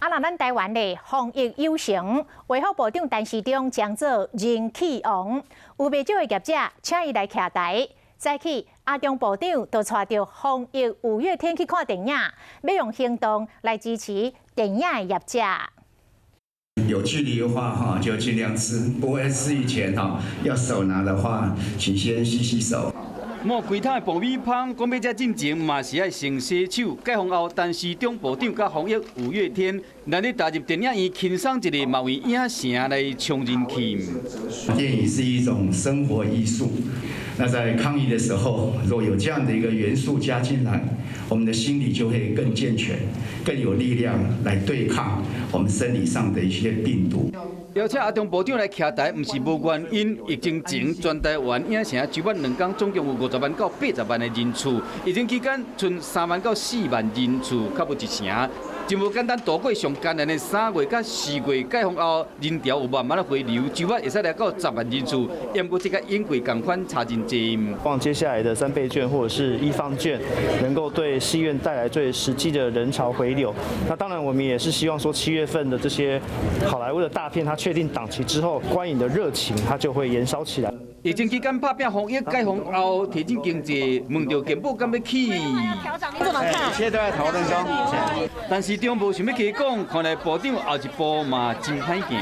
那咱台湾的防疫有成，卫福部长陈时中将做人气王，有不少的业者请伊来徛台。早起，阿中部长就带着防疫五月天去看电影，要用行动来支持电影的业者。有距离的话，就尽量吃，不会吃以前要手拿的话，请先洗洗手。 莫其他的爆米香，讲要遮进前嘛是爱先洗手。解封后，陈时中部长甲防疫五月天，咱咧踏入电影院轻松一个，嘛为影城来冲人气。电影是一种生活艺术，那在抗疫的时候，若有这样的一个元素加进来，我们的心理就会更健全，更有力量来对抗我们生理上的一些病毒。 邀请阿中部长来徛台，毋是无原因。疫情前，全台湾影城举办2天，总共有50万到80万的人次。疫情期间，剩3万到4万人次，较无一成。真无简单度过上艰难的3月到4月，解封后人潮有慢慢的回流，周末会使来到10万人次。不过这个因为共款差真济。望接下来的3倍券或者是1放券，能够对戏院带来最实际的人潮回流。那当然，我们也是希望说7月份的这些好莱坞的大片，它确定档期之后，观影的热情它就会燃烧起来。疫情期间拍拼防疫，解封后提振经济，问到健保敢要起？怎么看？现在都在讨论中。但是中部想要起讲，看来部长后一步嘛真歹行。